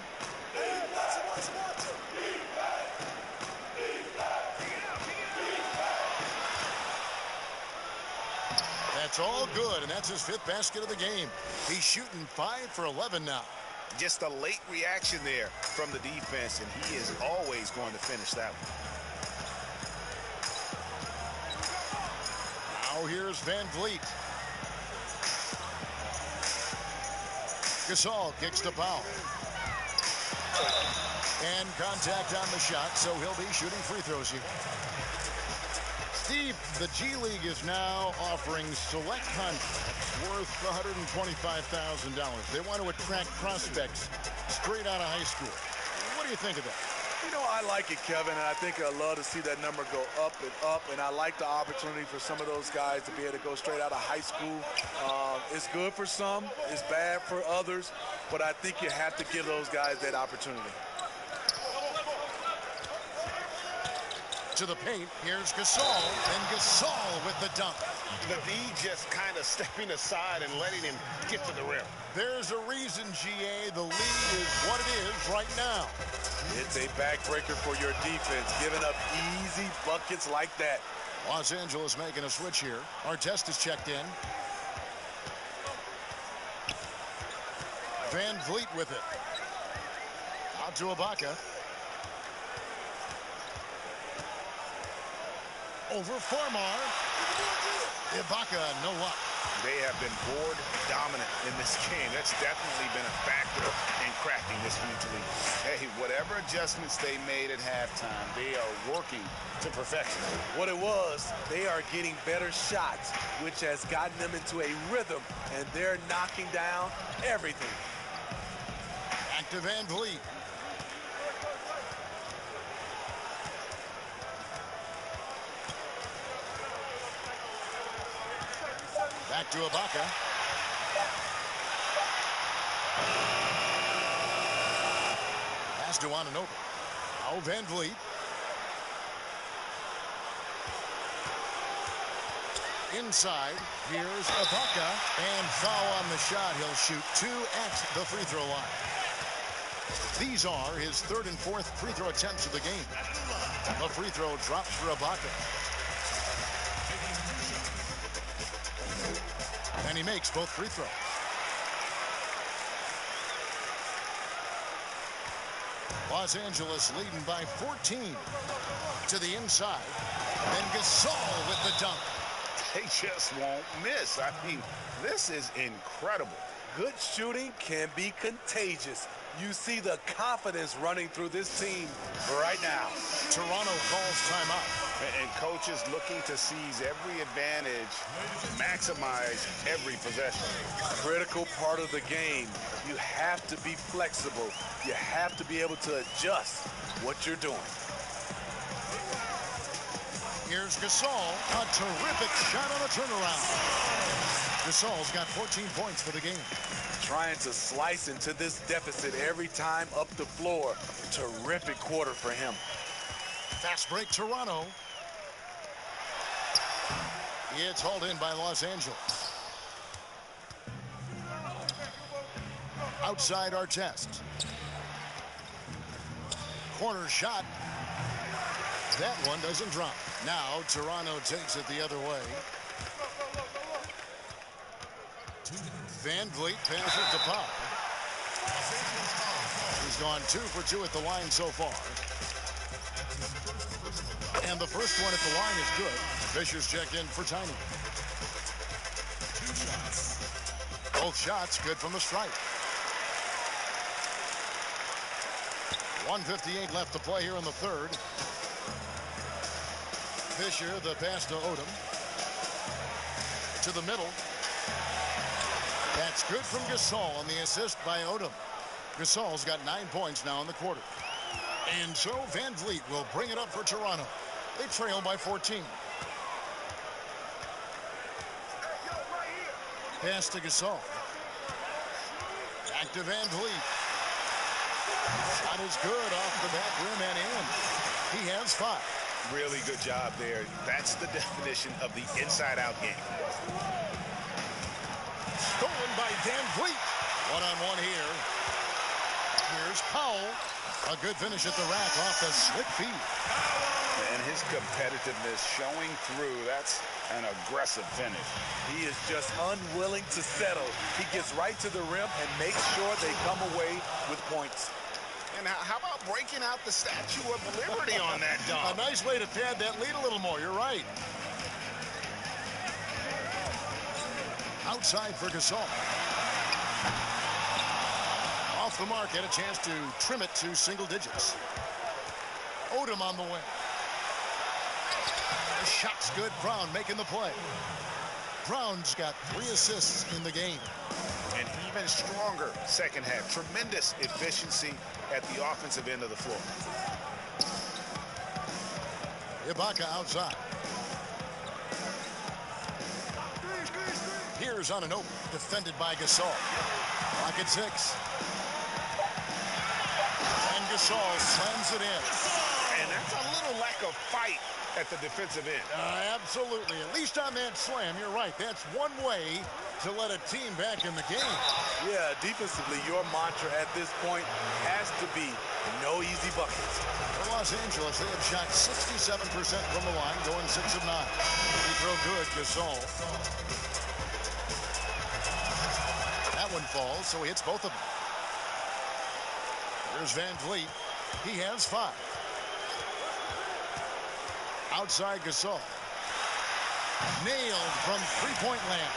That's all good, and that's his 5th basket of the game. He's shooting 5 for 11 now. Just a late reaction there from the defense, and he is always going to finish that one. Now here's Van Vliet. Gasol kicks to Powell. And contact on the shot, so he'll be shooting free throws here. Steve, the G League is now offering select contracts worth $125,000. They want to attract prospects straight out of high school. What do you think of that? You know, I like it, Kevin, and I think I'd love to see that number go up, and I like the opportunity for some of those guys to be able to go straight out of high school. It's good for some, it's bad for others, but I think you have to give those guys that opportunity. To the paint, here's Gasol, and Gasol with the dunk. The D just kind of stepping aside and letting him get to the rim. There's a reason, GA, the lead is what it is right now. It's a backbreaker for your defense, giving up easy buckets like that. Los Angeles making a switch here. Artest is checked in. Van Vliet with it. Out to Ibaka. Over Farmar. Ibaka, no luck. They have been board dominant in this game. That's definitely been a factor in cracking this mutually. Hey, whatever adjustments they made at halftime, they are working to perfection. What it was, they are getting better shots, which has gotten them into a rhythm, and they're knocking down everything. Back to Van Vliet. Back to Ibaka. Pass to Anunoby. Now Van Vliet. Inside, here's Ibaka. And foul on the shot. He'll shoot 2 at the free throw line. These are his 3rd and 4th free throw attempts of the game. The free throw drops for Ibaka. And he makes both free throws. Los Angeles leading by 14 to the inside. And Gasol with the dunk. They just won't miss. I mean, this is incredible. Good shooting can be contagious. You see the confidence running through this team right now. Toronto calls timeout. And coaches looking to seize every advantage, maximize every possession. Critical part of the game. You have to be flexible. You have to be able to adjust what you're doing. Here's Gasol. A terrific shot on a turnaround. Gasol's got 14 points for the game. Trying to slice into this deficit every time up the floor. Terrific quarter for him. Fast break, Toronto. It's hauled in by Los Angeles. Outside Artest. Corner shot. That one doesn't drop. Now Toronto takes it the other way. Van Vliet passes to Pop. He's gone 2 for 2 at the line so far. And the first one at the line is good. Fisher's checked in for Tiny. Both shots good from the stripe. 1:58 left to play here in the third. Fisher, the pass to Odom. To the middle. That's good from Gasol on the assist by Odom. Gasol's got 9 points now in the quarter. And so Van Vliet will bring it up for Toronto. They trail by 14. Pass to Gasol. Back to Van Vliet. Shot is good off the back rim and in. He has 5. Really good job there. That's the definition of the inside-out game. Stolen by Van Vliet. One-on-one here. Here's Powell. A good finish at the rack off the slick feed. And his competitiveness showing through. That's an aggressive finish. He is just unwilling to settle. He gets right to the rim and makes sure they come away with points. And how about breaking out the Statue of Liberty on that dunk? A nice way to pad that lead a little more. You're right. Outside for Gasol. Off the mark, had a chance to trim it to single digits. Odom on the wing. The shot's good. Brown making the play. Brown's got 3 assists in the game. And even stronger second half. Tremendous efficiency at the offensive end of the floor. Ibaka outside. Here's Anunoby, defended by Gasol. Clock at 6. And Gasol slams it in. And that's a little little lack of fight at the defensive end. Absolutely. At least on that slam, you're right. That's one way to let a team back in the game. Yeah, defensively, your mantra at this point has to be no easy buckets. For Los Angeles, they have shot 67% from the line, going 6 of 9. Free throw good, Gasol. That one falls, so he hits both of them. Here's Van Vliet. He has 5. Outside Gasol. Nailed from three-point land.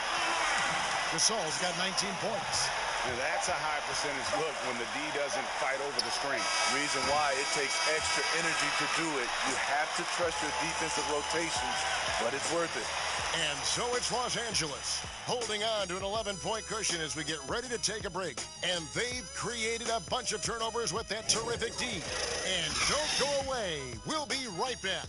Gasol's got 19 points. Now that's a high percentage look when the D doesn't fight over the screen. Reason why it takes extra energy to do it. You have to trust your defensive rotations, but it's worth it. And so it's Los Angeles holding on to an 11-point cushion as we get ready to take a break. And they've created a bunch of turnovers with that terrific D. And don't go away. We'll be right back.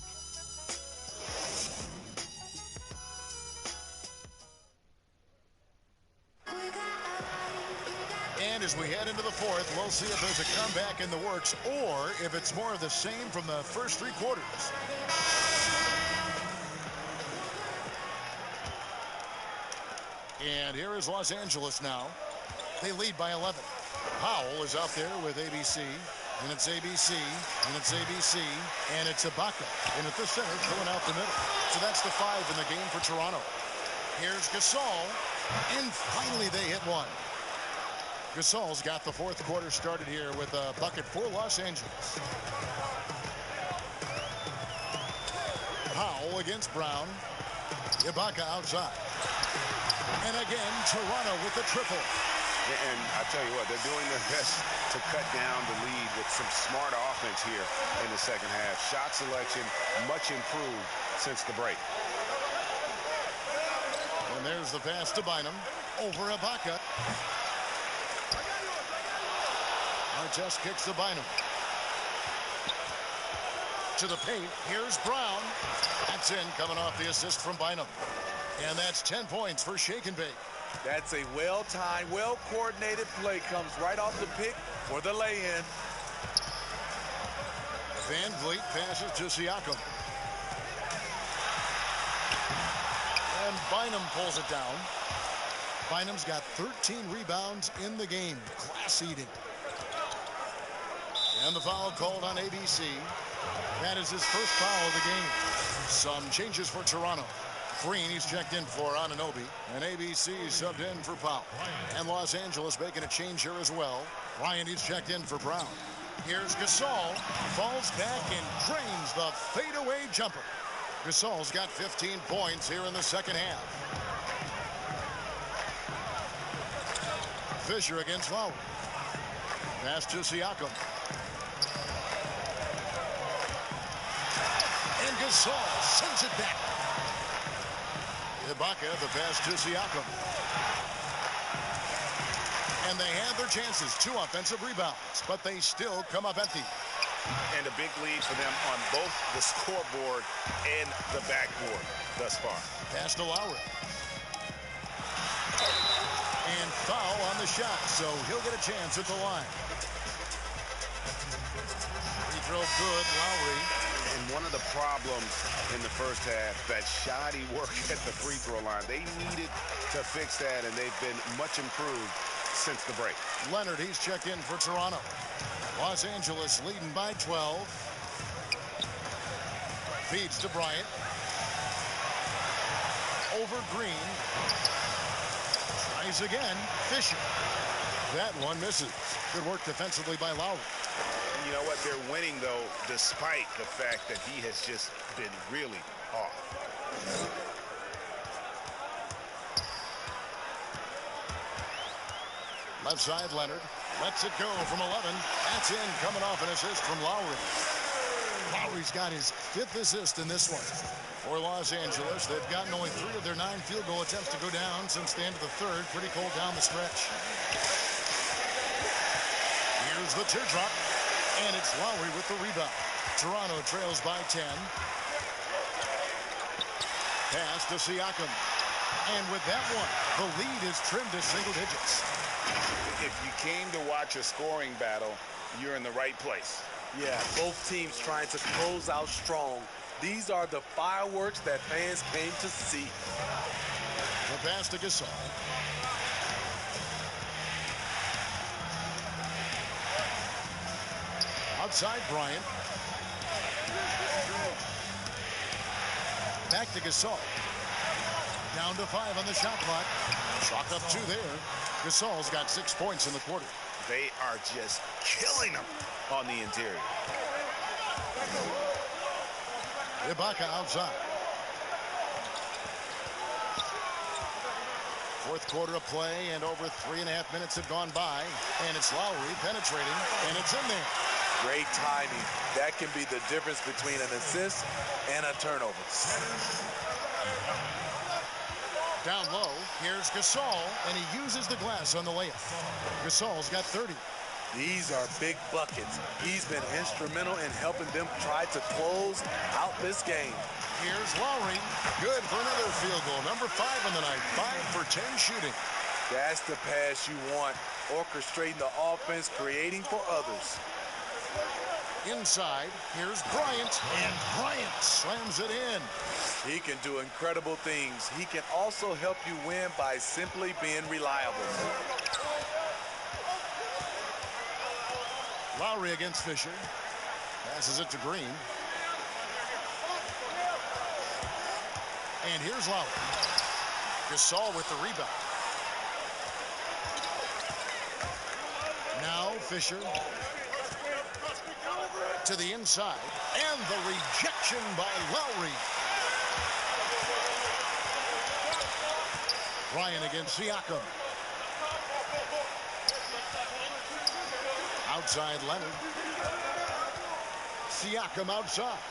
And as we head into the fourth, we'll see if there's a comeback in the works or if it's more of the same from the first 3 quarters. And here is Los Angeles now. They lead by 11. Powell is out there with ABC. And it's ABC. And it's ABC. And it's Ibaka. And at the center, filling out the middle. So that's the 5 in the game for Toronto. Here's Gasol. And finally they hit one. Gasol's got the fourth quarter started here with a bucket for Los Angeles. Powell against Brown. Ibaka outside. And again, Toronto with the triple. And I tell you what, they're doing their best to cut down the lead with some smart offense here in the second half. Shot selection much improved since the break. And there's the pass to Bynum. Over Ibaka. Artest kicks to Bynum. To the paint. Here's Brown. That's in, coming off the assist from Bynum. And that's 10 points for Shake and Bake. That's a well-timed, well-coordinated play. Comes right off the pick for the lay-in. Van Vliet passes to Siakam. And Bynum pulls it down. Bynum's got 13 rebounds in the game. Class eating. And the foul called on ABC. That is his first foul of the game. Some changes for Toronto. Green, he's checked in for Anunoby. And ABC subbed in for Powell. And Los Angeles making a change here as well. Ryan, he's checked in for Brown. Here's Gasol. Falls back and drains the fadeaway jumper. Gasol's got 15 points here in the second half. Fisher against Lowry. Pass to Siakam. And Gasol sends it back. Ibaka, the pass to Siakam. And they had their chances. 2 offensive rebounds, but they still come up empty. And a big lead for them on both the scoreboard and the backboard thus far. Pass to Lowry. And foul on the shot, so he'll get a chance at the line. Free throw good, Lowry. And one of the problems in the first half, that shoddy work at the free throw line. They needed to fix that, and they've been much improved since the break. Leonard, he's checked in for Toronto. Los Angeles leading by 12. Feeds to Bryant. Over Green. Tries again. Fisher. That one misses. Good work defensively by Lowry. You know what? They're winning, though, despite the fact that he has just been really off. Left side, Leonard. Lets it go from 11. That's in, coming off an assist from Lowry. Lowry's got his 5th assist in this one. For Los Angeles, they've gotten only 3 of their 9 field goal attempts to go down since the end of the third. Pretty cold down the stretch. Here's the teardrop. And it's Lowry with the rebound. Toronto trails by 10. Pass to Siakam. And with that one, the lead is trimmed to single digits. If you came to watch a scoring battle, you're in the right place. Yeah, both teams trying to close out strong. These are the fireworks that fans came to see. The pass to Gasol. Outside Bryant. Back to Gasol. Down to 5 on the shot clock. Chalk up 2 there. Gasol's got 6 points in the quarter. They are just killing them on the interior. Ibaka outside. Fourth quarter of play, and over 3.5 minutes have gone by. And it's Lowry penetrating, and it's in there. Great timing. That can be the difference between an assist and a turnover. Down low, here's Gasol, and he uses the glass on the layup. Gasol's got 30. These are big buckets. He's been instrumental in helping them try to close out this game. Here's Lowry. Good for another field goal. Number 5 on the night. 5 for 10 shooting. That's the pass you want. Orchestrating the offense, creating for others. Inside, here's Bryant, and Bryant slams it in. He can do incredible things. He can also help you win by simply being reliable. Lowry against Fisher. Passes it to Green. And here's Lowry. Gasol with the rebound. Now Fisher to the inside. And the rejection by Lowry. Ryan against Siakam. Outside Leonard. Siakam outside.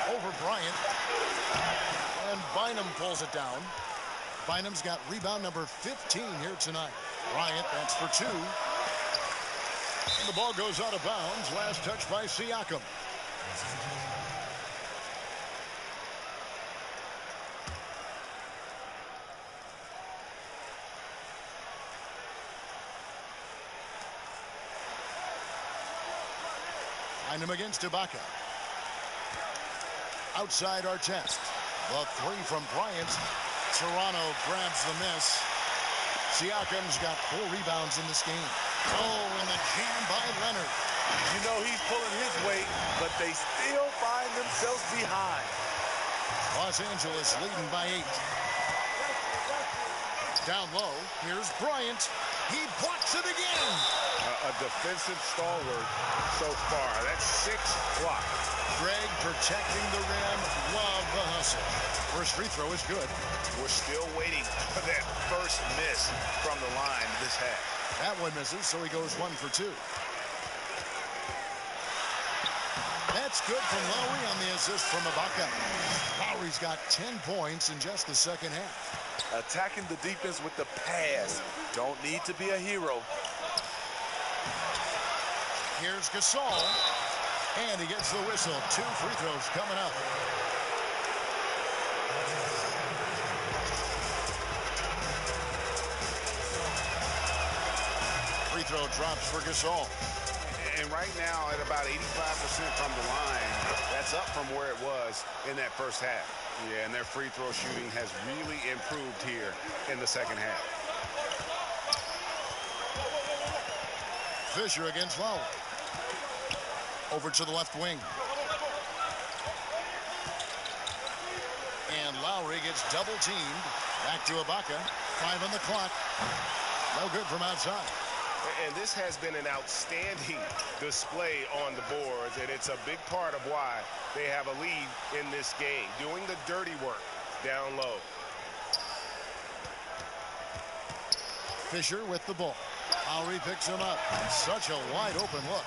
Over Bryant. And Bynum pulls it down. Bynum's got rebound number 15 here tonight. Bryant, that's for 2. And the ball goes out of bounds. Last touch by Siakam. Bynum against Ibaka. Outside Artest. The 3 from Bryant. Toronto grabs the miss. Siakam's got 4 rebounds in this game. Oh, and the jam by Leonard. You know he's pulling his weight, but they still find themselves behind. Los Angeles leading by 8. Down low, here's Bryant. He blocks it again. A defensive stalwart so far. That's 6 blocks. Greg protecting the rim. Love the hustle. First free throw is good. We're still waiting for that first miss from the line this half. That one misses, so he goes 1 for 2. That's good from Lowry on the assist from Ibaka. Lowry's got 10 points in just the second half. Attacking the defense with the pass. Don't need to be a hero. Here's Gasol. And he gets the whistle. 2 free throws coming up. Free throw drops for Gasol. And right now at about 85% from the line, that's up from where it was in that first half. Yeah, and their free throw shooting has really improved here in the second half. Fisher against Lowry. Over to the left wing. And Lowry gets double teamed. Back to Ibaka. 5 on the clock. No good from outside. And this has been an outstanding display on the boards, and it's a big part of why they have a lead in this game, doing the dirty work down low. Fisher with the ball. Lowry picks him up. Such a wide open look.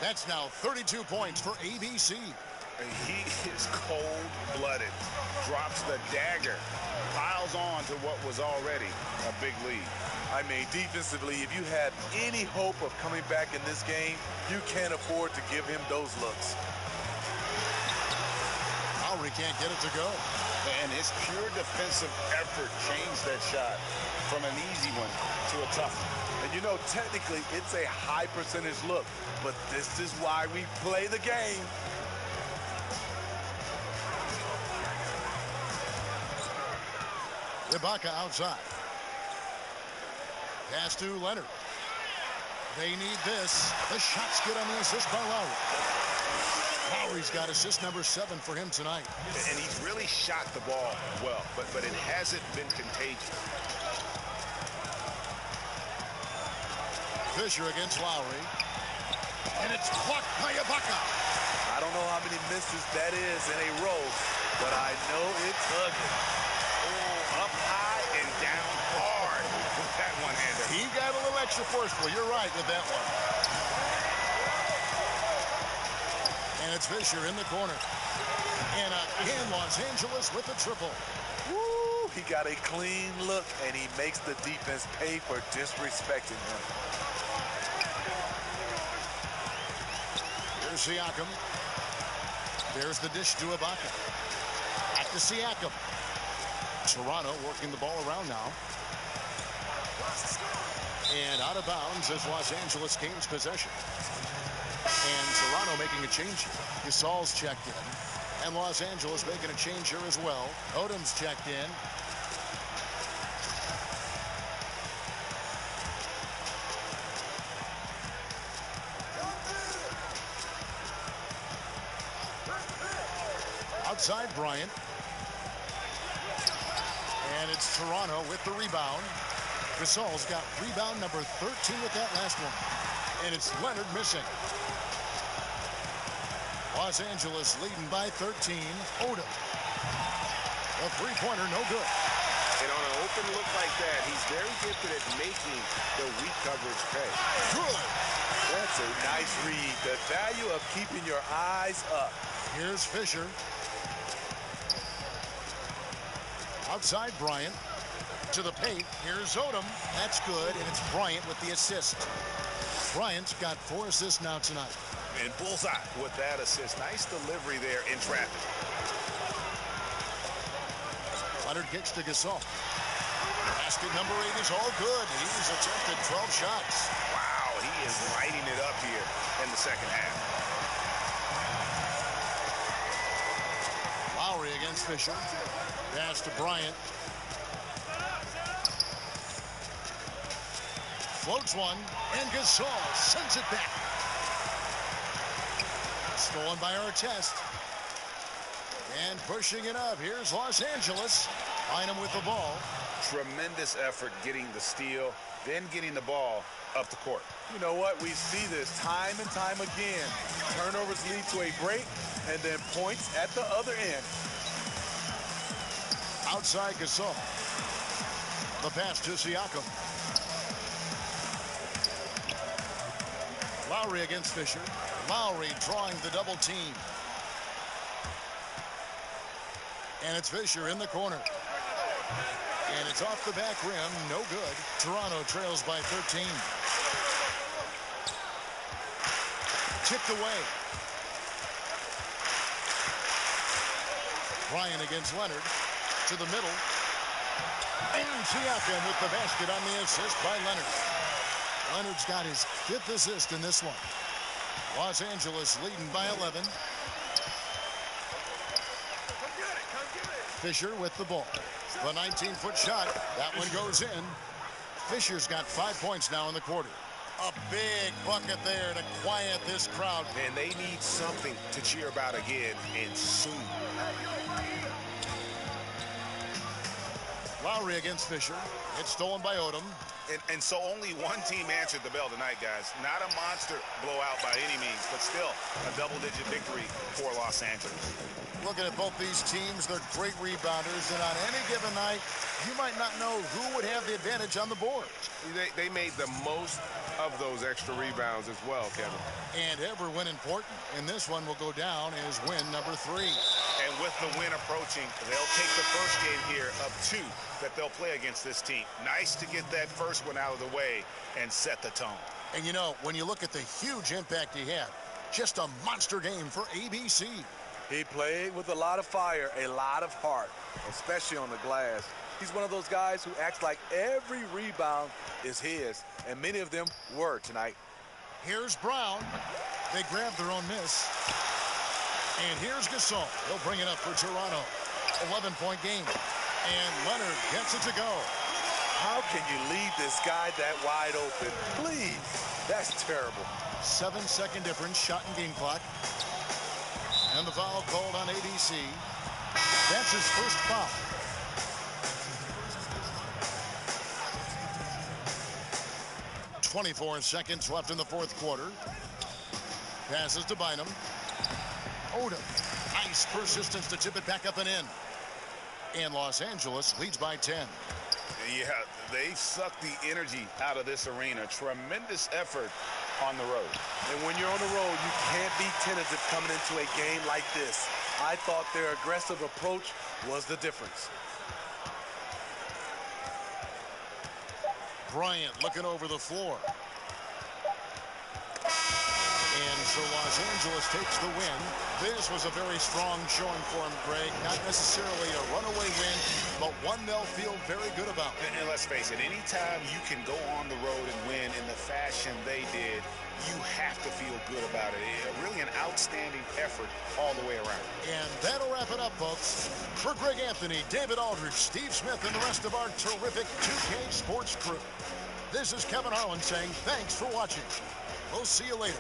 That's now 32 points for ABC. He is cold-blooded. Drops the dagger. Piles on to what was already a big lead. I mean, defensively, if you had any hope of coming back in this game, you can't afford to give him those looks. Lowry can't get it to go. And his pure defensive effort changed that shot from an easy one to a tough one. And you know, technically, it's a high percentage look, but this is why we play the game. Ibaka outside. Pass to Leonard. They need this. The shots good on the assist by Lowry. Lowry's got assist number 7 for him tonight. And he's really shot the ball well, but it hasn't been contagious. Fisher against Lowry. And it's blocked by Ibaka. I don't know how many misses that is in a row, but I know it's ugly. Oh, up high and down hard with that one-hander. He got a little extra forceful. You're right with that one. And it's Fisher in the corner. And again, Los Angeles with a triple. Woo! He got a clean look, and he makes the defense pay for disrespecting him. Here's Siakam. There's the dish to Ibaka. Back to Siakam. Toronto working the ball around now. And out of bounds as Los Angeles gains possession. And Toronto making a change here. Gasol's checked in. And Los Angeles making a change here as well. Odom's checked in. Outside Bryant. And it's Toronto with the rebound. Gasol's got rebound number 13 with that last one. And it's Leonard missing. Los Angeles leading by 13. Odom. A three-pointer, no good. And on an open look like that, he's very gifted at making the weak coverage pay. Good. That's a nice read. The value of keeping your eyes up. Here's Fisher. Outside Bryant. To the paint. Here's Odom. That's good, and it's Bryant with the assist. Bryant's got 4 assists now tonight. And bullseye with that assist. Nice delivery there in traffic. Leonard kicks to Gasol. Basket number 8 is all good. He's attempted 12 shots. Wow, he is lighting it up here in the second half. Lowry against Fisher. Pass to Bryant. Floats one, and Gasol sends it back. Stolen by Artest. And pushing it up. Here's Los Angeles. Bynum with the ball. Tremendous effort getting the steal, then getting the ball up the court. You know what? We see this time and time again. Turnovers lead to a break, and then points at the other end. Outside Gasol. The pass to Siakam. Lowry against Fisher. Lowry drawing the double team. And it's Fisher in the corner. And it's off the back rim. No good. Toronto trails by 13. Tipped away. Bryant against Leonard. To the middle. And Siakam with the basket on the assist by Leonard. Leonard's got his 5th assist in this one. Los Angeles leading by 11. Fisher with the ball. The 19-foot shot. That one goes in. Fisher's got 5 points now in the quarter. A big bucket there to quiet this crowd. And they need something to cheer about again, and soon. Lowry against Fisher. It's stolen by Odom. And so only one team answered the bell tonight, guys. Not a monster blowout by any means, but still a double-digit victory for Los Angeles. Looking at both these teams, they're great rebounders, and on any given night, you might not know who would have the advantage on the board. They made the most of those extra rebounds as well, Kevin. And every win important, and this one will go down as win number 3. And with the win approaching, they'll take the first game here of 2 that they'll play against this team. Nice to get that first one out of the way and set the tone. And you know, when you look at the huge impact he had, just a monster game for ABC. He played with a lot of fire, a lot of heart, especially on the glass. He's one of those guys who acts like every rebound is his, and many of them were tonight. Here's Brown. They grab their own miss. And here's Gasol. He'll bring it up for Toronto. 11-point game. And Leonard gets it to go. How can you leave this guy that wide open? Please. That's terrible. 7-second difference, shot and game clock. And the foul called on ABC. That's his first foul. .24 seconds left in the fourth quarter. Passes to Bynum. Odom. Nice persistence to tip it back up and in. And Los Angeles leads by 10. Yeah, they sucked the energy out of this arena. Tremendous effort on the road. And when you're on the road, you can't be tentative coming into a game like this. I thought their aggressive approach was the difference. Bryant looking over the floor. And so Los Angeles takes the win. This was a very strong showing for him, Greg. Not necessarily a runaway win, but one they'll feel very good about. And let's face it, anytime you can go on the road and win in the fashion they did, you have to feel good about it. Really an outstanding effort all the way around. And that'll wrap it up, folks. For Greg Anthony, David Aldridge, Steve Smith, and the rest of our terrific 2K Sports crew, this is Kevin Harlan saying thanks for watching. We'll see you later.